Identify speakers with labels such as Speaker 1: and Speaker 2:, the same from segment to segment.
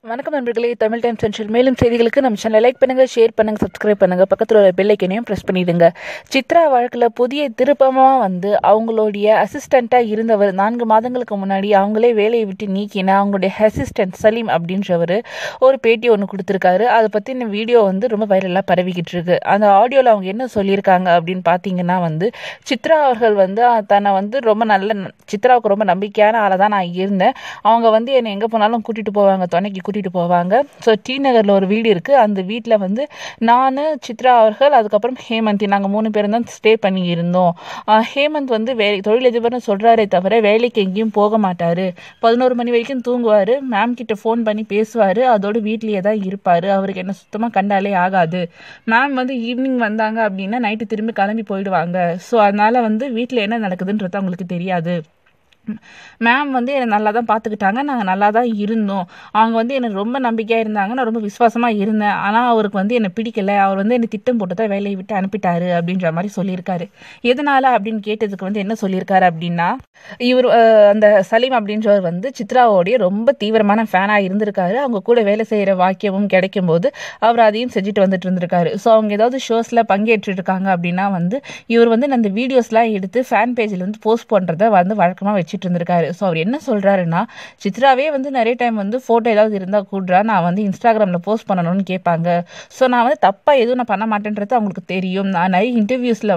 Speaker 1: வணக்கம் நண்பர்களே, Tamil time central மேலும் செய்திகளுக்கு நம்ம சேனலை லைக் பண்ணுங்க, ஷேர் பண்ணுங்க, சப்ஸ்கிரைப் பண்ணுங்க, பக்கத்தில் உள்ள பெல் ஐக்கனையும் ப்ரெஸ் பண்ணிடுங்க. சித்ரா வழக்கில் புதிய திருப்பமாக அவங்களுடைய அசிஸ்டண்ட்டாக இருந்தவர் 4 மாதங்களுக்கு முன்னாடி அவங்களே வேலையை விட்டு நீக்கின அவங்களுடைய அசிஸ்டன்ட் சலீம் அப்படின்றவர் ஒரு பேட்டி ஒன்று கொடுத்துருக்காரு. அதை பற்றின வீடியோ ரொம்ப வைரலாக பரவிக்கிட்டு இருக்கு. அந்த ஆடியோவில் அவங்க என்ன சொல்லியிருக்காங்க அப்படின்னு பார்த்தீங்கன்னா சித்ரா அவர்கள் தன்னை சித்ராவுக்கு ரொம்ப நம்பிக்கையான ஆளை தான் நான் இருந்தேன். அவங்க என்னை எங்கே போனாலும் கூட்டிகிட்டு போவாங்க, துணைக்கு கூட்டிகிட்டு போவாங்க. ஸோ டி நகரில் ஒரு வீடு இருக்குது. அந்த வீட்டில் நான், சித்ரா அவர்கள், அதுக்கப்புறம் ஹேமந்த், நாங்கள் 3 பேரும் தான் ஸ்டே பண்ணி இருந்தோம். ஹேமந்த் தொழிலதிபர்னு சொல்கிறாரே தவிர வேலைக்கு எங்கேயும் போக மாட்டார். 11 மணி வரைக்கும் தூங்குவார். மேம் கிட்ட ஃபோன் பண்ணி பேசுவார். அதோடு வீட்லேயே தான் இருப்பார். அவருக்கு என்ன சுத்தமாக கண்டாலே ஆகாது. மேம் ஈவினிங் வந்தாங்க அப்படின்னா நைட்டு திரும்பி கிளம்பி போயிடுவாங்க. ஸோ அதனால் வீட்டில் என்ன நடக்குதுன்றது அவங்களுக்கு தெரியாது. மேம் என்னை நல்லா தான் பார்த்துக்கிட்டாங்க. நாங்கள் நல்லா தான் இருந்தோம். அவங்க எனக்கு ரொம்ப நம்பிக்கையாக இருந்தாங்க. நான் ரொம்ப விசுவாசமாக இருந்தேன். ஆனால் அவருக்கு என்னை பிடிக்கல. அவர் என்னை திட்டம் போட்டு தான் வேலையை விட்டு அனுப்பிட்டாரு அப்படின்ற மாதிரி சொல்லியிருக்காரு. எதனால் அப்படின்னு கேட்டதுக்கு என்ன சொல்லியிருக்காரு அப்படின்னா, இவர் அந்த சலீம் அப்படின்றவர் சித்ராவோடைய ரொம்ப தீவிரமான ஃபேனாக இருந்திருக்காரு. அவங்க கூட வேலை செய்கிற வாக்கியமும் கிடைக்கும் போது அவர் அதையும் செஞ்சுட்டு வந்துட்டு இருந்திருக்காரு. ஸோ அவங்க ஏதாவது ஷோஸில் பங்கேற்றிருக்காங்க அப்படின்னா இவர் அந்த வீடியோஸ்லாம் எடுத்து ஃபேன் பேஜில் போஸ்ட் பண்ணுறதை வழக்கமாக வச்சுட்டு இருந்திருக்காரு. ஸோ அவர் என்ன சொல்றாருன்னா, சித்ராவே நிறைய டைம் ஃபோட்டோ ஏதாவது இருந்தால் கூடுறா, நான் இன்ஸ்டாகிராமில் போஸ்ட் பண்ணணும்னு கேட்பாங்க. ஸோ நான் தப்பாக எதுவும் நான் பண்ண மாட்டேன்றது அவங்களுக்கு தெரியும். நான் நிறைய இன்டர்வியூஸில்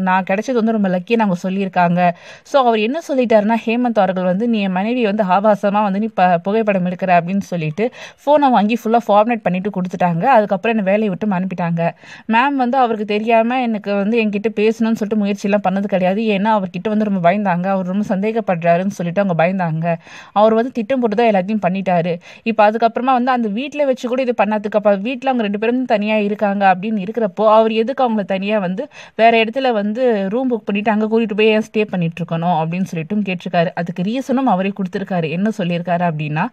Speaker 1: நான் கிடைச்சது ரொம்ப லக்கின்னு அவங்க சொல்லியிருக்காங்க. ஸோ அவர் என்ன சொல்லிட்டாருன்னா, ஹேமந்த் அவர்கள் நீ என் மனைவி ஆபாசமாக நீ புகைப்படம் எடுக்கிற அப்படின்னு சொல்லிட்டு ஃபோனை வாங்கி ஃபுல்லாக ஃபார்மேட் பண்ணிட்டு கொடுத்துட்டாங்க. அதுக்கப்புறம் என்னை வேலையை விட்டு அனுப்பிட்டாங்க. மேம் அவருக்கு தெரியாமல் எனக்கு என்கிட்ட பேசணும்னு சொல்லிட்டு முயற்சியெல்லாம் பண்ணது கிடையாது. ஏன்னா அவர்கிட்ட ரொம்ப பயந்தாங்க. அவர் ரொம்ப சந்தேகப்படுறாருன்னு சொல்லிட்டு அவங்க பயந்தாங்க. அவர் திட்டம் போட்டு தான் எல்லாத்தையும் பண்ணிட்டாரு. இப்போ அதுக்கப்புறமா அந்த வீட்டில் வச்சு கூட இது பண்ணதுக்கு அப்புறம் வீட்டில் அவங்க 2 பேரும் தனியாக இருக்காங்க அப்படின்னு இருக்கிறப்போ அவர் எதுக்கு அவங்கள தனியாக வேற இடத்துல ரூம் புக் பண்ணிட்டு அங்கே கூட்டிட்டு போய் ஏன் ஸ்டே பண்ணிட்டு இருக்கணும் அப்படின்னு சொல்லிட்டு கேட்டிருக்காரு. அதுக்கு ரீசனும் அவரே கொடுத்துருக்காரு. என்ன சொல்லியிருக்காரு அப்படின்னா,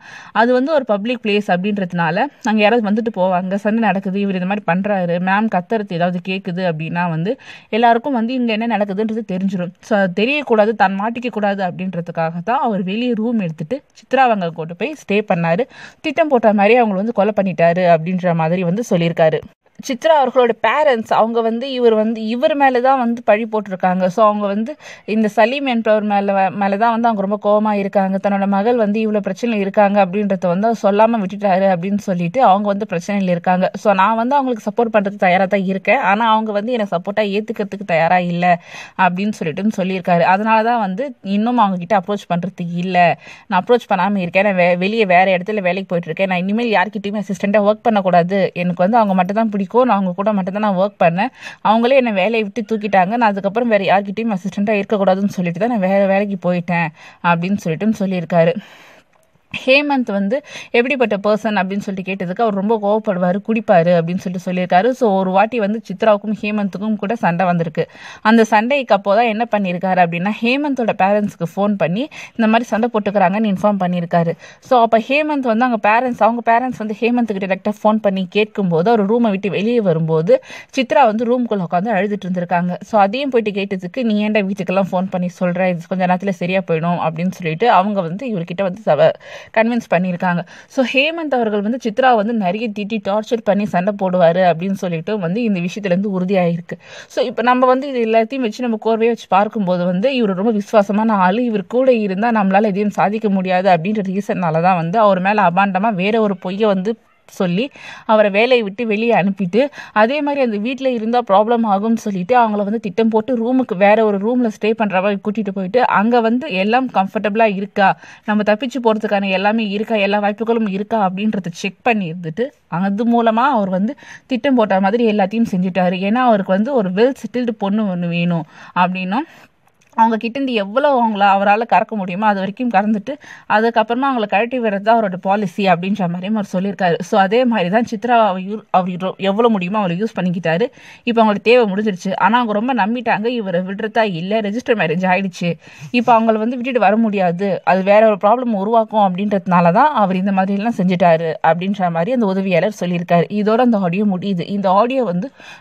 Speaker 1: அது ஒரு பப்ளிக் பிளேஸ் அப்படின்றதுனால அங்கே யாராவது வந்துட்டு போவாங்க, சண்டை நடக்குது, இவர் இந்த மாதிரி பண்ணுறாரு, மேம் கத்துறது ஏதாவது கேட்குது அப்படின்னா எல்லாருக்கும் இங்கே என்ன நடக்குதுன்றது தெரிஞ்சிடும். ஸோ அது தெரியக்கூடாது, தான் மாட்டிக்க கூடாது அப்படின்றதுக்காக தான் அவர் வெளியே ரூம் எடுத்துட்டு சித்ராவங்க கொண்டு போய் ஸ்டே பண்ணாரு. திட்டம் போட்ட மாதிரி அவங்களை கொலை பண்ணிட்டாரு அப்படின்ற மாதிரி சொல்லியிருக்காரு. சித்ரா அவர்களோட பேரண்ட்ஸ் அவங்க இவர் மேலே தான் பழி போட்டிருக்காங்க. ஸோ அவங்க இந்த சலீம் என்பவர் மேலே தான் அவங்க ரொம்ப கோபமாக இருக்காங்க. தன்னோட மகள் இவ்வளோ பிரச்சனையில் இருக்காங்க அப்படின்றத சொல்லாமல் விட்டுட்டாரு அப்படின்னு சொல்லிட்டு அவங்க பிரச்சனையில் இருக்காங்க. ஸோ நான் அவங்களுக்கு சப்போர்ட் பண்ணுறதுக்கு தயாராக தான் இருக்கேன். ஆனால் அவங்க என்னை சப்போர்ட்டாக ஏற்றுக்கிறதுக்கு தயாராக இல்லை அப்படின்னு சொல்லிட்டு சொல்லியிருக்காரு. அதனால தான் இன்னும் அவங்க கிட்ட அப்ரோச் பண்ணுறதுக்கு இல்லை, நான் அப்ரோச் பண்ணாமல் இருக்கேன். நான் வெளியே வேறு இடத்துல வேலைக்கு போயிட்டுருக்கேன். நான் இனிமேல் யார்கிட்டையுமே அசிஸ்டண்ட்டாக ஒர்க் பண்ணக்கூடாது. எனக்கு அவங்க மட்டும் தான் பிடிக்கும். நான் அவங்க கூட மட்டும் தான் நான் ஒர்க் பண்ணேன். அவங்களே என்னை வேலையை விட்டு தூக்கிட்டாங்க. நான் அதுக்கப்புறம் வேறு யார்கிட்டையும் அசிஸ்டண்ட்டாக இருக்கக்கூடாதுன்னு சொல்லிட்டு தான் நான் வேறு வேலைக்கு போயிட்டேன் அப்படின்னு சொல்லியிருக்காரு. ஹேமந்த் எப்படிப்பட்ட பர்சன் அப்படின்னு சொல்லிட்டு கேட்டதுக்கு அவர் ரொம்ப கோவப்படுவார், குடிப்பார் அப்படின்னு சொல்லியிருக்காரு. ஸோ ஒரு வாட்டி சித்ராவுக்கும் ஹேமந்துக்கும் கூட சண்டை வந்திருக்கு. அந்த சண்டைக்கு அப்போ தான் என்ன பண்ணியிருக்காரு அப்படின்னா, ஹேமந்தோட பேரண்ட்ஸ்க்கு ஃபோன் பண்ணி இந்த மாதிரி சண்டை போட்டுக்கிறாங்கன்னு இன்ஃபார்ம் பண்ணியிருக்காரு. ஸோ அப்போ ஹேமந்த் அவங்க பேரண்ட்ஸ் ஹேமந்துக்கு டேரெக்டாக ஃபோன் பண்ணி கேட்கும்போது அவர் ரூமை விட்டு வெளியே வரும்போது சித்ரா ரூம்குள்ளே உட்காந்து அழுதுட்டு இருந்திருக்காங்க. ஸோ அதையும் போயிட்டு கேட்டதுக்கு, நீ ஏன்டா வீட்டுக்கெல்லாம் ஃபோன் பண்ணி சொல்கிற, இது கொஞ்சம் நேரத்தில் சரியாக போயிடும் அப்படின்னு சொல்லிட்டு அவங்க இவர்கிட்ட கன்வின்ஸ் பண்ணியிருக்காங்க. ஸோ ஹேமந்த் அவர்கள் சித்ரா நிறைய திட்டி டார்ச்சர் பண்ணி சண்டை போடுவார் அப்படின்னு சொல்லிட்டு இந்த விஷயத்துலேருந்து உறுதியாயிருக்கு. ஸோ இப்போ நம்ம இது எல்லாத்தையும் வச்சு நம்ம கோர்வையை வச்சு பார்க்கும்போது இவர் ரொம்ப விசுவாசமான ஆள். இவர் கூட இருந்தால் நம்மளால் எதையும் சாதிக்க முடியாது அப்படின்ற ரீசன்னால தான் அவர் மேலே அபாண்டமாக வேற ஒரு பொய்யை சொல்லி அவரை வேலையை விட்டு வெளியே அனுப்பிட்டு, அதே மாதிரி அந்த வீட்டில் இருந்தால் ப்ராப்ளம் ஆகும்னு சொல்லிட்டு அவங்கள திட்டம் போட்டு ரூமுக்கு வேற ஒரு ரூமில் ஸ்டே பண்ணுற மாதிரி கூட்டிகிட்டு போயிட்டு அங்கே எல்லாம் கம்ஃபர்டபுளாக இருக்கா, நம்ம தப்பிச்சு போகிறதுக்கான எல்லாமே இருக்கா, எல்லா வாய்ப்புகளும் இருக்கா அப்படின்றத செக் பண்ணி இருந்துட்டு அது மூலமாக அவர் திட்டம் போட்ட மாதிரி எல்லாத்தையும் செஞ்சுட்டாரு. ஏன்னா அவருக்கு ஒரு வெல் செட்டில்டு பொண்ணு ஒன்று வேணும் அப்படின்னும் அவங்க கிட்டேருந்து எவ்வளோ அவரால் கறக்க முடியுமோ அது வரைக்கும் கறந்துட்டு அதுக்கப்புறமா அவங்கள கழட்டி விடுறது தான் அவரோட பாலிசி அப்படின்ற மாதிரியும் அவர் சொல்லியிருக்காரு. ஸோ அதே மாதிரி தான் சித்ரா அவர் எவ்வளோ முடியுமோ அவரை யூஸ் பண்ணிக்கிட்டாரு. இப்போ அவங்களுக்கு தேவை முடிஞ்சிருச்சு. ஆனால் அவங்க ரொம்ப நம்பிட்டாங்க, இவரை விடுறதா இல்லை, ரெஜிஸ்டர் மேரேஜ் ஆகிடுச்சு, இப்போ அவங்கள விட்டுட்டு வர முடியாது, அது வேற ஒரு ப்ராப்ளம் உருவாக்கும் அப்படின்றதுனால தான் அவர் இந்த மாதிரிலாம் செஞ்சுட்டாரு அப்படின்ற மாதிரி அந்த உதவியாளர் சொல்லியிருக்காரு. இதோட அந்த ஆடியோ முடியுது. இந்த ஆடியோ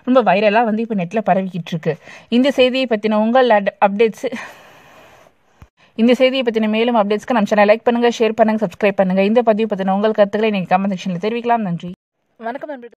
Speaker 1: ரொம்ப வைரலாக இப்போ நெட்டில் பரவிக்கிட்டு இருக்கு. இந்த செய்தியை பற்றின உங்கள் அப்டேட்ஸ் இந்த செய்தியை பற்றின மேலும் அப்டேட்ஸ்க்கு நம்ம சேனல் லைக் பண்ணுங்கள், ஷேர் பண்ணுங்கள், சப்ஸ்கிரைப் பண்ணுங்கள். இந்த பதிவு பற்றின உங்கள் கருத்துக்களை நீங்கள் கமெண்ட் செக்ஷனில் தெரிவிக்கலாம். நன்றி. வணக்கம் நண்பர்களே.